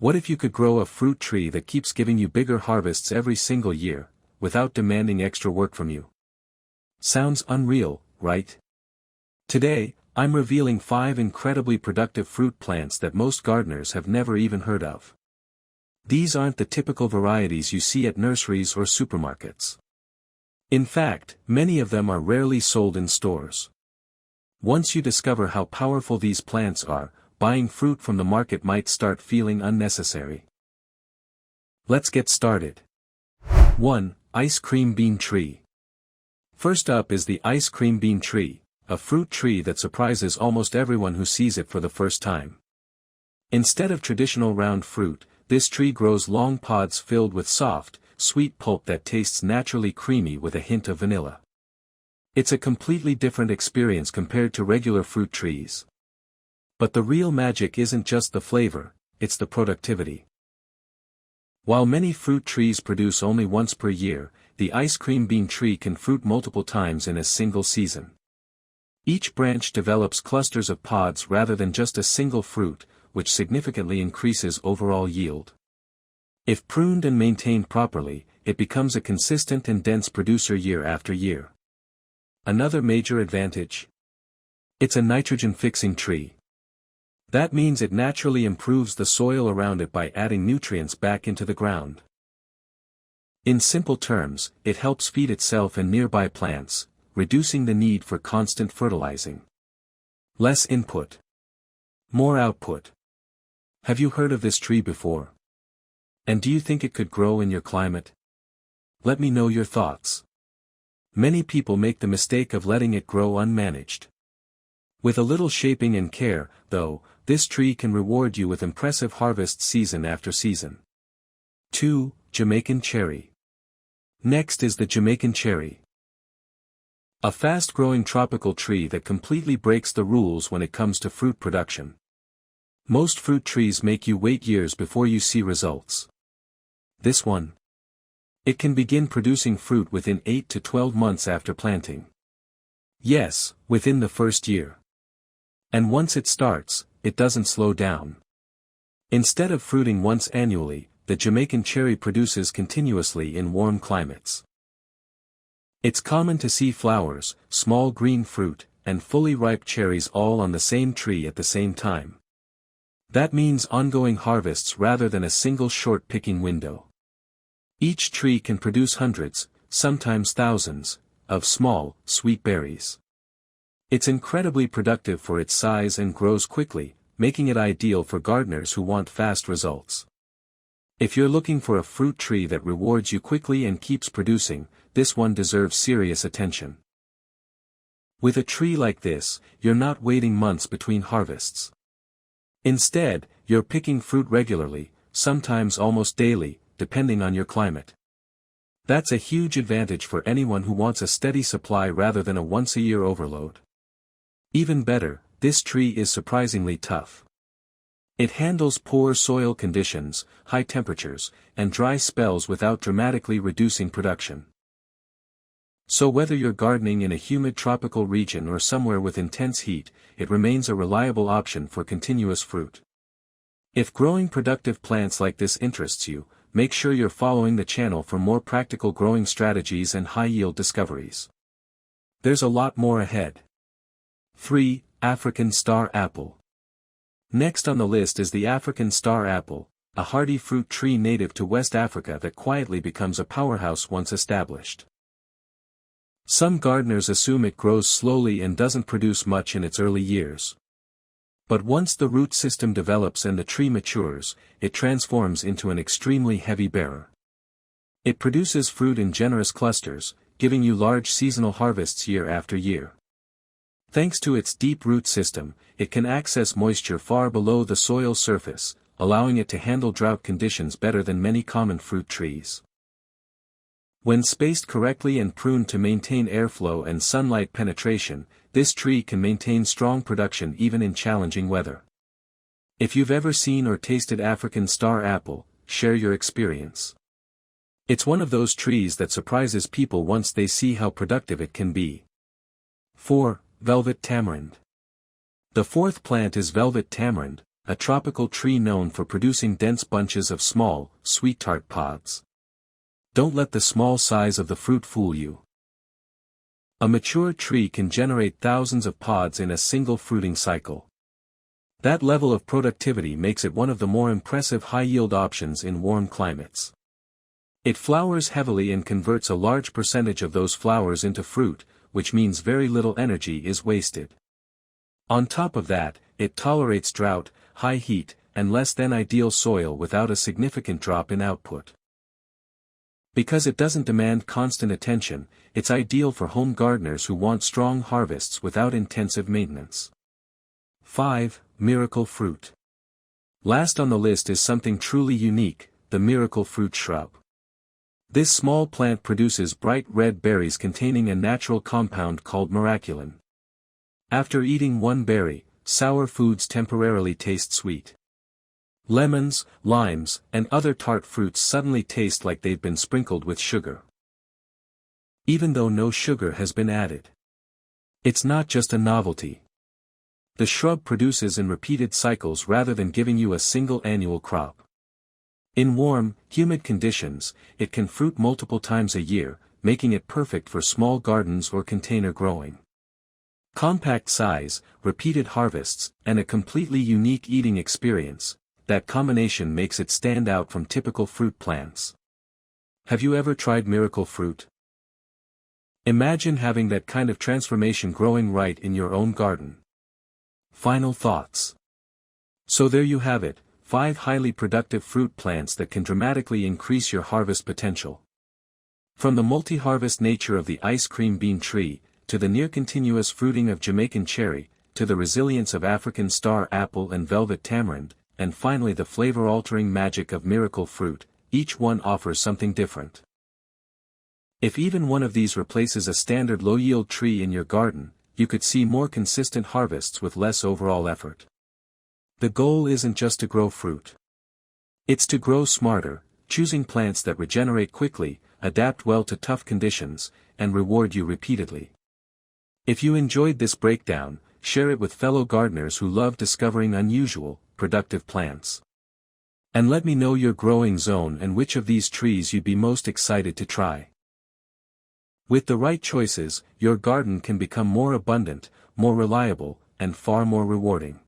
What if you could grow a fruit tree that keeps giving you bigger harvests every single year, without demanding extra work from you? Sounds unreal, right? Today, I'm revealing 5 incredibly productive fruit plants that most gardeners have never even heard of. These aren't the typical varieties you see at nurseries or supermarkets. In fact, many of them are rarely sold in stores. Once you discover how powerful these plants are, buying fruit from the market might start feeling unnecessary. Let's get started. 1. Ice cream bean tree. First up is the ice cream bean tree, a fruit tree that surprises almost everyone who sees it for the first time. Instead of traditional round fruit, this tree grows long pods filled with soft, sweet pulp that tastes naturally creamy with a hint of vanilla. It's a completely different experience compared to regular fruit trees. But the real magic isn't just the flavor, it's the productivity. While many fruit trees produce only once per year, the ice cream bean tree can fruit multiple times in a single season. Each branch develops clusters of pods rather than just a single fruit, which significantly increases overall yield. If pruned and maintained properly, it becomes a consistent and dense producer year after year. Another major advantage? It's a nitrogen-fixing tree. That means it naturally improves the soil around it by adding nutrients back into the ground. In simple terms, it helps feed itself and nearby plants, reducing the need for constant fertilizing. Less input. More output. Have you heard of this tree before? And do you think it could grow in your climate? Let me know your thoughts. Many people make the mistake of letting it grow unmanaged. With a little shaping and care, though, this tree can reward you with impressive harvests season after season. 2. Jamaican Cherry. Next is the Jamaican Cherry. A fast-growing tropical tree that completely breaks the rules when it comes to fruit production. Most fruit trees make you wait years before you see results. This one? It can begin producing fruit within 8 to 12 months after planting. Yes, within the first year. And once it starts, it doesn't slow down. Instead of fruiting once annually, the Jamaican cherry produces continuously in warm climates. It's common to see flowers, small green fruit, and fully ripe cherries all on the same tree at the same time. That means ongoing harvests rather than a single short picking window. Each tree can produce hundreds, sometimes thousands, of small, sweet berries. It's incredibly productive for its size and grows quickly, making it ideal for gardeners who want fast results. If you're looking for a fruit tree that rewards you quickly and keeps producing, this one deserves serious attention. With a tree like this, you're not waiting months between harvests. Instead, you're picking fruit regularly, sometimes almost daily, depending on your climate. That's a huge advantage for anyone who wants a steady supply rather than a once-a-year overload. Even better, this tree is surprisingly tough. It handles poor soil conditions, high temperatures, and dry spells without dramatically reducing production. So whether you're gardening in a humid tropical region or somewhere with intense heat, it remains a reliable option for continuous fruit. If growing productive plants like this interests you, make sure you're following the channel for more practical growing strategies and high-yield discoveries. There's a lot more ahead. 3. African Star Apple. Next on the list is the African Star Apple, a hardy fruit tree native to West Africa that quietly becomes a powerhouse once established. Some gardeners assume it grows slowly and doesn't produce much in its early years. But once the root system develops and the tree matures, it transforms into an extremely heavy bearer. It produces fruit in generous clusters, giving you large seasonal harvests year after year. Thanks to its deep root system, it can access moisture far below the soil surface, allowing it to handle drought conditions better than many common fruit trees. When spaced correctly and pruned to maintain airflow and sunlight penetration, this tree can maintain strong production even in challenging weather. If you've ever seen or tasted African Star Apple, share your experience. It's one of those trees that surprises people once they see how productive it can be. 4. Velvet Tamarind. The fourth plant is Velvet Tamarind, a tropical tree known for producing dense bunches of small, sweet tart pods. Don't let the small size of the fruit fool you. A mature tree can generate thousands of pods in a single fruiting cycle. That level of productivity makes it one of the more impressive high-yield options in warm climates. It flowers heavily and converts a large percentage of those flowers into fruit, which means very little energy is wasted. On top of that, it tolerates drought, high heat, and less than ideal soil without a significant drop in output. Because it doesn't demand constant attention, it's ideal for home gardeners who want strong harvests without intensive maintenance. 5. Miracle fruit. Last on the list is something truly unique, the miracle fruit shrub. This small plant produces bright red berries containing a natural compound called miraculin. After eating one berry, sour foods temporarily taste sweet. Lemons, limes, and other tart fruits suddenly taste like they've been sprinkled with sugar. Even though no sugar has been added. It's not just a novelty. The shrub produces in repeated cycles rather than giving you a single annual crop. In warm, humid conditions, it can fruit multiple times a year, making it perfect for small gardens or container growing. Compact size, repeated harvests, and a completely unique eating experience, that combination makes it stand out from typical fruit plants. Have you ever tried miracle fruit? Imagine having that kind of transformation growing right in your own garden. Final thoughts. So there you have it, 5 highly productive fruit plants that can dramatically increase your harvest potential. From the multi-harvest nature of the ice cream bean tree, to the near-continuous fruiting of Jamaican cherry, to the resilience of African star apple and velvet tamarind, and finally the flavor-altering magic of miracle fruit, each one offers something different. If even one of these replaces a standard low-yield tree in your garden, you could see more consistent harvests with less overall effort. The goal isn't just to grow fruit. It's to grow smarter, choosing plants that regenerate quickly, adapt well to tough conditions, and reward you repeatedly. If you enjoyed this breakdown, share it with fellow gardeners who love discovering unusual, productive plants. And let me know your growing zone and which of these trees you'd be most excited to try. With the right choices, your garden can become more abundant, more reliable, and far more rewarding.